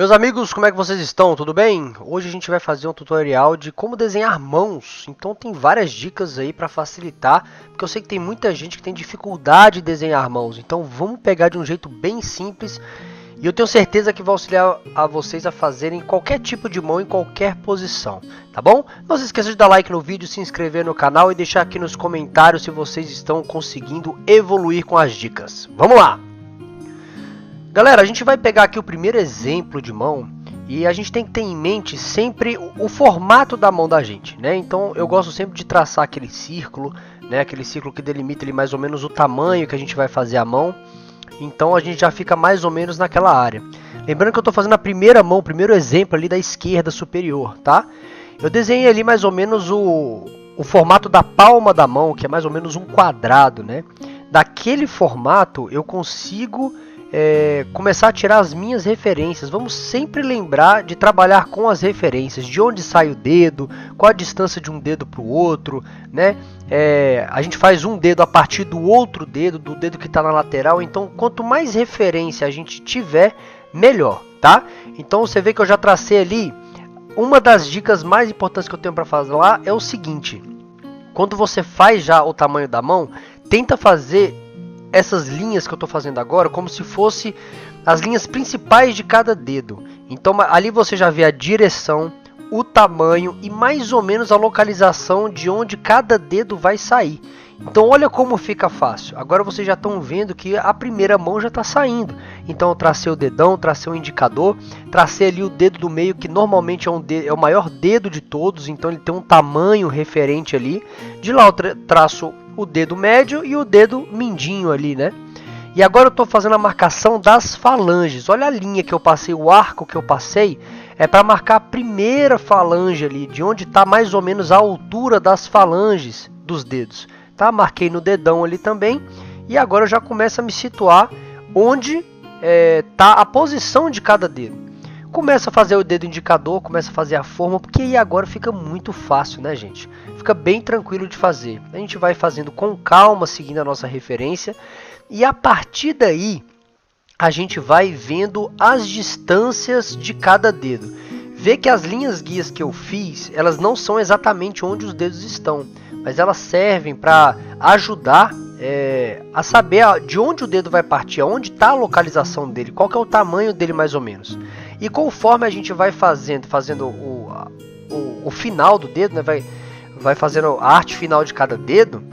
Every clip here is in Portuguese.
Meus amigos, como é que vocês estão? Tudo bem? Hoje a gente vai fazer um tutorial de como desenhar mãos. Então tem várias dicas aí para facilitar, porque eu sei que tem muita gente que tem dificuldade em desenhar mãos. Então vamos pegar de um jeito bem simples e eu tenho certeza que vai auxiliar a vocês a fazerem qualquer tipo de mão em qualquer posição, tá bom? Não se esqueça de dar like no vídeo, se inscrever no canal e deixar aqui nos comentários se vocês estão conseguindo evoluir com as dicas. Vamos lá! Galera, a gente vai pegar aqui o primeiro exemplo de mão e a gente tem que ter em mente sempre o formato da mão da gente, né? Então eu gosto sempre de traçar aquele círculo, né? Aquele círculo que delimita ali mais ou menos o tamanho que a gente vai fazer a mão. Então a gente já fica mais ou menos naquela área. Lembrando que eu estou fazendo a primeira mão, o primeiro exemplo ali da esquerda superior, tá? Eu desenhei ali mais ou menos o formato da palma da mão, que é mais ou menos um quadrado, né? Daquele formato eu consigo começar a tirar as minhas referências. Vamos sempre lembrar de trabalhar com as referências, de onde sai o dedo, qual a distância de um dedo para o outro, né? A gente faz um dedo a partir do outro dedo, do dedo que está na lateral. Então quanto mais referência a gente tiver, melhor, tá? Então você vê que eu já tracei ali. Uma das dicas mais importantes que eu tenho para falar é o seguinte: quando você faz já o tamanho da mão, tenta fazer essas linhas que eu estou fazendo agora como se fosse as linhas principais de cada dedo. Então ali você já vê a direção, o tamanho e mais ou menos a localização de onde cada dedo vai sair. Então olha como fica fácil. Agora vocês já estão vendo que a primeira mão já está saindo. Então eu tracei o dedão, tracei o indicador, tracei ali o dedo do meio, que normalmente é o maior dedo de todos. Então ele tem um tamanho referente ali. De lá eu traço o dedo médio e o dedo mindinho ali, né? E agora eu estou fazendo a marcação das falanges. Olha a linha que eu passei, o arco que eu passei é para marcar a primeira falange ali, de onde está mais ou menos a altura das falanges dos dedos. Tá? Marquei no dedão ali também e agora eu já começo a me situar onde está a posição de cada dedo. Começa a fazer o dedo indicador, começa a fazer a forma, porque aí agora fica muito fácil, né, gente? Fica bem tranquilo de fazer. A gente vai fazendo com calma, seguindo a nossa referência. E a partir daí, a gente vai vendo as distâncias de cada dedo. Vê que as linhas guias que eu fiz, elas não são exatamente onde os dedos estão. Mas elas servem para ajudar a saber de onde o dedo vai partir, aonde está a localização dele, qual que é o tamanho dele mais ou menos. E conforme a gente vai fazendo o final do dedo, né, vai fazendo a arte final de cada dedo,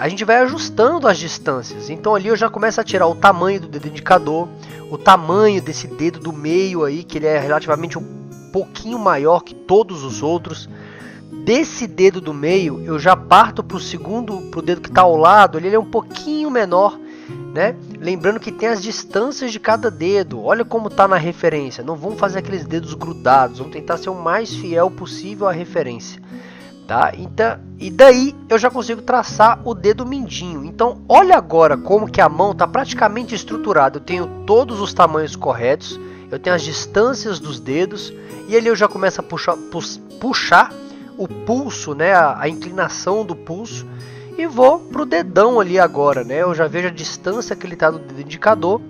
a gente vai ajustando as distâncias. Então ali eu já começo a tirar o tamanho do dedo indicador, o tamanho desse dedo do meio aí, que ele é relativamente um pouquinho maior que todos os outros. Desse dedo do meio eu já parto para o dedo que está ao lado, ele é um pouquinho menor, né? Lembrando que tem as distâncias de cada dedo. Olha como está na referência. Não vamos fazer aqueles dedos grudados, vamos tentar ser o mais fiel possível à referência, tá? Então, e daí eu já consigo traçar o dedo mindinho. Então olha agora como que a mão está praticamente estruturada. Eu tenho todos os tamanhos corretos, eu tenho as distâncias dos dedos e ali eu já começo a puxar o pulso, né, a inclinação do pulso, e vou pro dedão ali agora, né? Eu já vejo a distância que ele está do dedo indicador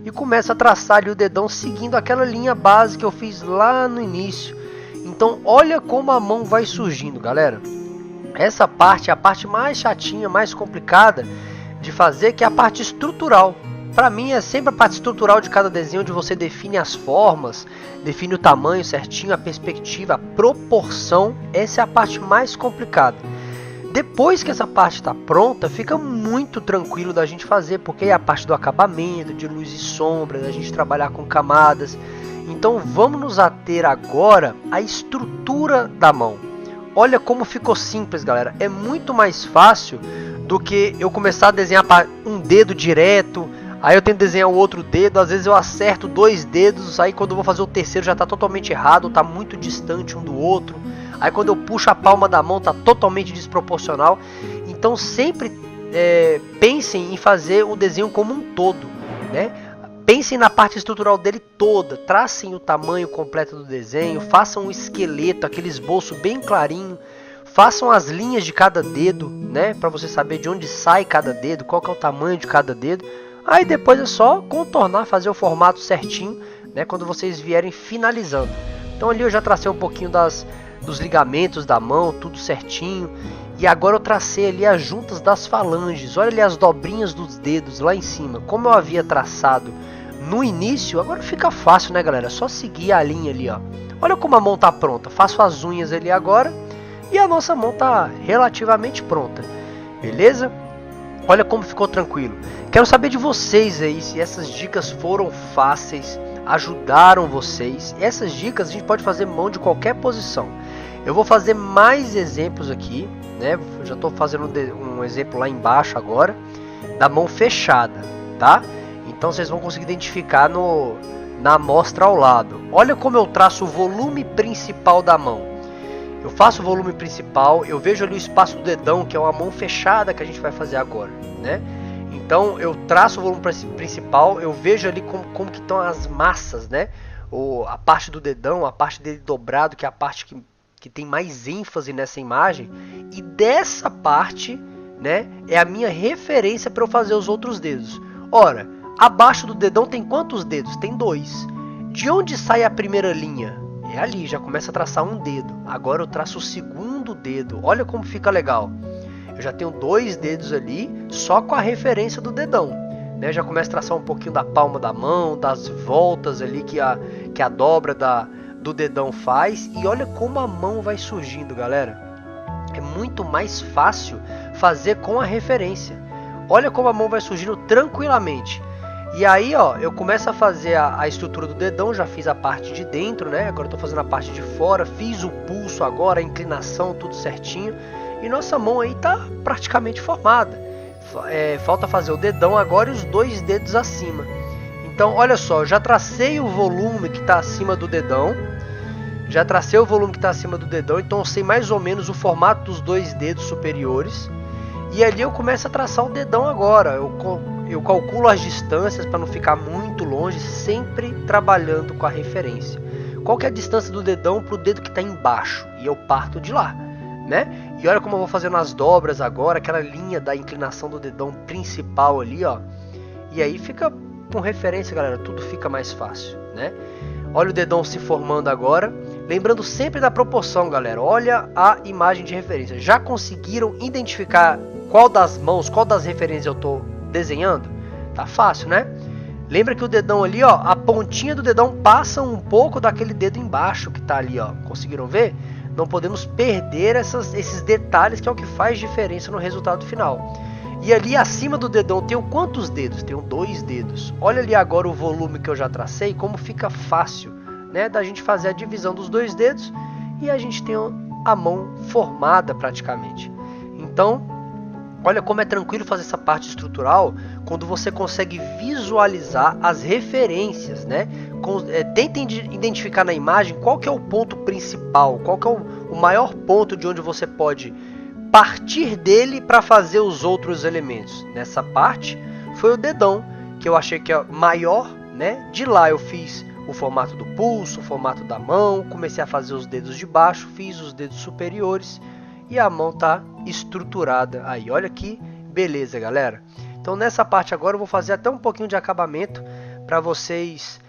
e começo a traçar ali o dedão seguindo aquela linha base que eu fiz lá no início. Então olha como a mão vai surgindo, galera. Essa parte é a parte mais chatinha, mais complicada de fazer, que é a parte estrutural. Para mim é sempre a parte estrutural de cada desenho, onde você define as formas, define o tamanho certinho, a perspectiva, a proporção. Essa é a parte mais complicada. Depois que essa parte está pronta, fica muito tranquilo da gente fazer, porque é a parte do acabamento, de luz e sombra, da gente trabalhar com camadas. Então vamos nos ater agora à estrutura da mão. Olha como ficou simples, galera. É muito mais fácil do que eu começar a desenhar um dedo direto. Aí eu tento desenhar o outro dedo, às vezes eu acerto 2 dedos, aí quando eu vou fazer o terceiro já está totalmente errado, está muito distante um do outro. Aí quando eu puxo a palma da mão está totalmente desproporcional. Então sempre pensem em fazer o desenho como um todo, né? Pensem na parte estrutural dele toda, tracem o tamanho completo do desenho, façam um esqueleto, aquele esboço bem clarinho. Façam as linhas de cada dedo, né? Para você saber de onde sai cada dedo, qual que é o tamanho de cada dedo. Aí depois é só contornar, fazer o formato certinho né, quando vocês vierem finalizando. Então ali eu já tracei um pouquinho dos ligamentos da mão, tudo certinho. E agora eu tracei ali as juntas das falanges. Olha ali as dobrinhas dos dedos lá em cima. Como eu havia traçado no início, agora fica fácil, né, galera? É só seguir a linha ali, ó. Olha como a mão tá pronta. Faço as unhas ali agora e a nossa mão tá relativamente pronta. Beleza? Olha como ficou tranquilo. Quero saber de vocês aí se essas dicas foram fáceis, ajudaram vocês. Essas dicas a gente pode fazer mão de qualquer posição. Eu vou fazer mais exemplos aqui, né? Eu já estou fazendo um exemplo lá embaixo agora, da mão fechada, tá? Então vocês vão conseguir identificar na amostra ao lado. Olha como eu traço o volume principal da mão. Eu faço o volume principal, eu vejo ali o espaço do dedão, que é uma mão fechada que a gente vai fazer agora, né? Então eu traço o volume principal, eu vejo ali como que estão as massas, né? A parte do dedão, a parte dele dobrado, que é a parte que tem mais ênfase nessa imagem. E dessa parte, né, é a minha referência para eu fazer os outros dedos. Ora, abaixo do dedão tem quantos dedos? Tem 2. De onde sai a primeira linha? É ali, já começa a traçar um dedo. Agora eu traço o segundo dedo. Olha como fica legal. Eu já tenho 2 dedos ali, só com a referência do dedão, né? Já começo a traçar um pouquinho da palma da mão, das voltas ali que a dobra do dedão faz. E olha como a mão vai surgindo, galera. É muito mais fácil fazer com a referência. Olha como a mão vai surgindo tranquilamente. E aí, ó, eu começo a fazer a estrutura do dedão, já fiz a parte de dentro, né? Agora eu tô fazendo a parte de fora, fiz o pulso agora, a inclinação, tudo certinho. E nossa mão aí tá praticamente formada. Falta fazer o dedão agora e os 2 dedos acima. Então, olha só, eu já tracei o volume que está acima do dedão. Então eu sei mais ou menos o formato dos 2 dedos superiores. E ali eu começo a traçar o dedão agora. Eu calculo as distâncias para não ficar muito longe, sempre trabalhando com a referência. Qual que é a distância do dedão para o dedo que está embaixo? E eu parto de lá, né? E olha como eu vou fazendo as dobras agora, aquela linha da inclinação do dedão principal ali, ó. E aí fica com referência, galera, tudo fica mais fácil, né? Olha o dedão se formando agora. Lembrando sempre da proporção, galera. Olha a imagem de referência. Já conseguiram identificar qual das mãos, qual das referências eu estou desenhando? Tá fácil, né? Lembra que o dedão ali, ó, a pontinha do dedão passa um pouco daquele dedo embaixo que tá ali, ó. Conseguiram ver? Não podemos perder esses detalhes, que é o que faz diferença no resultado final. E ali acima do dedão tenho quantos dedos? Tenho 2 dedos. Olha ali agora o volume que eu já tracei, como fica fácil, né, da gente fazer a divisão dos 2 dedos e a gente tem a mão formada praticamente. Então, olha como é tranquilo fazer essa parte estrutural quando você consegue visualizar as referências, né? Tentem identificar na imagem qual que é o ponto principal, qual que é o maior ponto de onde você pode partir dele para fazer os outros elementos. Nessa parte foi o dedão, que eu achei que é maior, né? De lá eu fiz o formato do pulso, o formato da mão, comecei a fazer os dedos de baixo, fiz os dedos superiores e a mão tá estruturada aí. Olha que beleza, galera. Então nessa parte agora eu vou fazer até um pouquinho de acabamento para vocês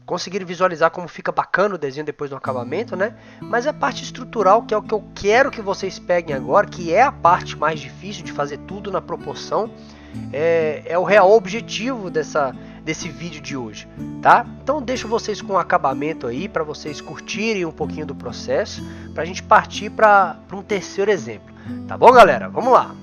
conseguirem visualizar como fica bacana o desenho depois do acabamento, né? Mas a parte estrutural, que é o que eu quero que vocês peguem agora, que é a parte mais difícil de fazer tudo na proporção, é o real objetivo desse vídeo de hoje, tá? Então deixo vocês com o acabamento aí para vocês curtirem um pouquinho do processo, para a gente partir para um terceiro exemplo, tá bom, galera? Vamos lá!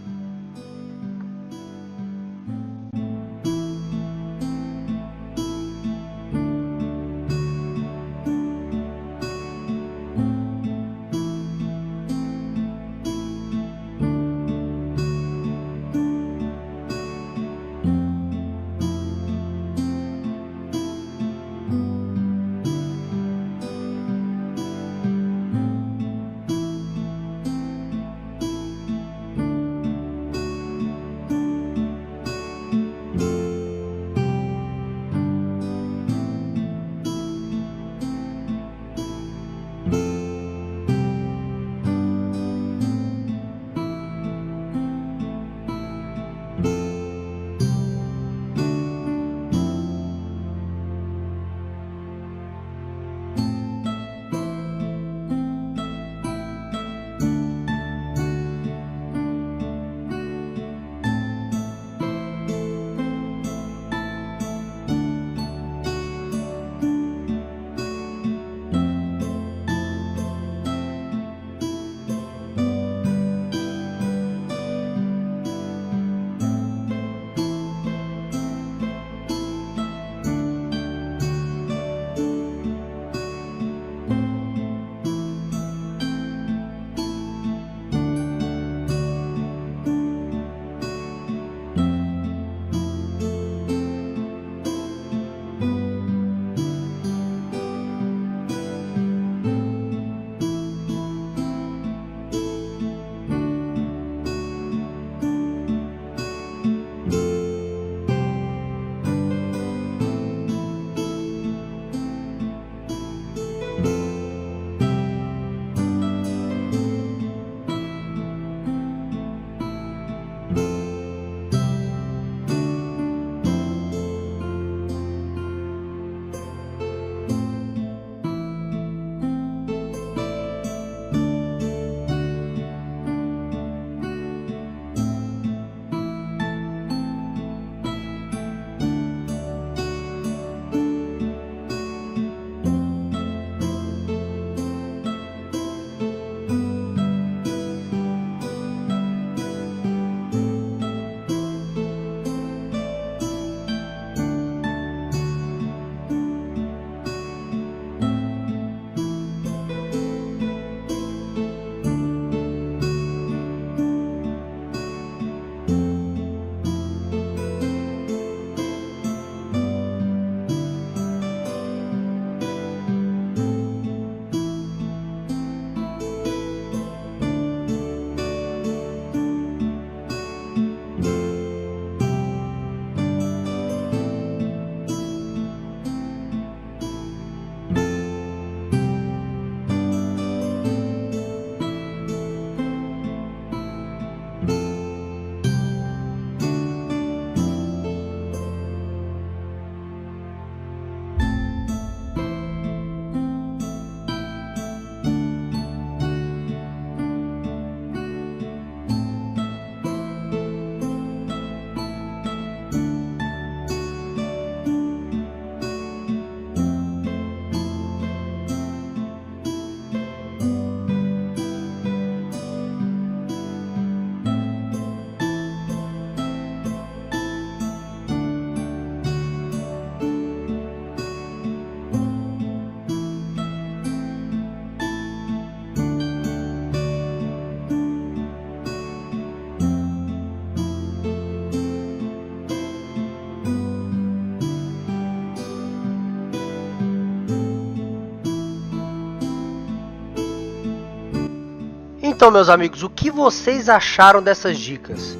Então, meus amigos, o que vocês acharam dessas dicas?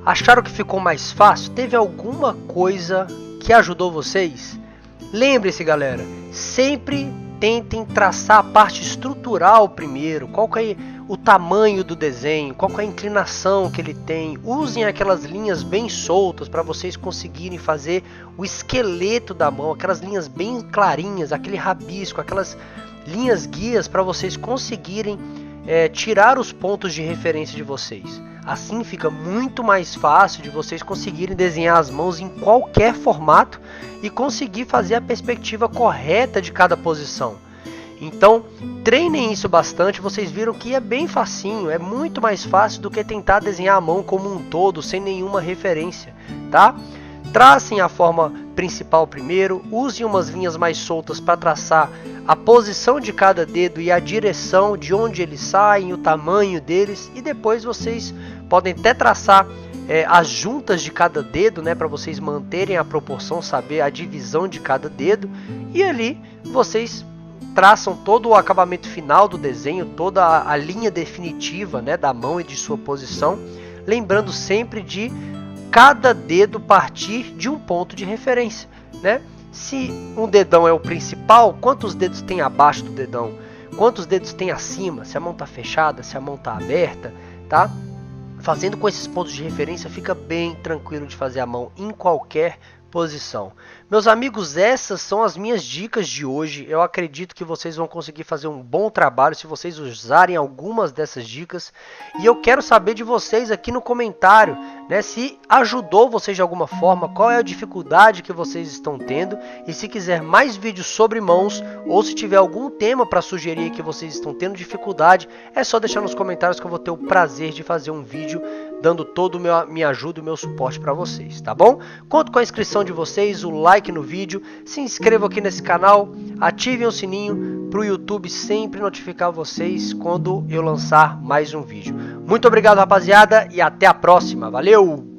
Acharam que ficou mais fácil? Teve alguma coisa que ajudou vocês? Lembre-se, galera, sempre tentem traçar a parte estrutural primeiro. Qual que é o tamanho do desenho? Qual que é a inclinação que ele tem? Usem aquelas linhas bem soltas para vocês conseguirem fazer o esqueleto da mão, aquelas linhas bem clarinhas, aquele rabisco, aquelas linhas guias para vocês conseguirem tirar os pontos de referência de vocês. Assim fica muito mais fácil de vocês conseguirem desenhar as mãos em qualquer formato e conseguir fazer a perspectiva correta de cada posição. Então, treinem isso bastante, vocês viram que é bem facinho, é muito mais fácil do que tentar desenhar a mão como um todo, sem nenhuma referência, tá? Tracem a forma principal primeiro, usem umas linhas mais soltas para traçar a posição de cada dedo e a direção de onde eles saem, o tamanho deles, e depois vocês podem até traçar as juntas de cada dedo, né, para vocês manterem a proporção, saber a divisão de cada dedo, e ali vocês traçam todo o acabamento final do desenho, toda a linha definitiva, né, da mão e de sua posição, lembrando sempre de cada dedo partir de um ponto de referência, né? Se um dedão é o principal, quantos dedos tem abaixo do dedão? Quantos dedos tem acima? Se a mão está fechada, se a mão está aberta, tá? Fazendo com esses pontos de referência fica bem tranquilo de fazer a mão em qualquer posição. Meus amigos, essas são as minhas dicas de hoje. Eu acredito que vocês vão conseguir fazer um bom trabalho se vocês usarem algumas dessas dicas. E eu quero saber de vocês aqui no comentário, né, se ajudou vocês de alguma forma, qual é a dificuldade que vocês estão tendo. E se quiser mais vídeos sobre mãos, ou se tiver algum tema para sugerir que vocês estão tendo dificuldade, é só deixar nos comentários que eu vou ter o prazer de fazer um vídeo dando todo a minha ajuda e o meu suporte para vocês, tá bom? Conto com a inscrição de vocês, o like no vídeo, se inscrevam aqui nesse canal, ativem o sininho para o YouTube sempre notificar vocês quando eu lançar mais um vídeo. Muito obrigado, rapaziada, e até a próxima. Valeu!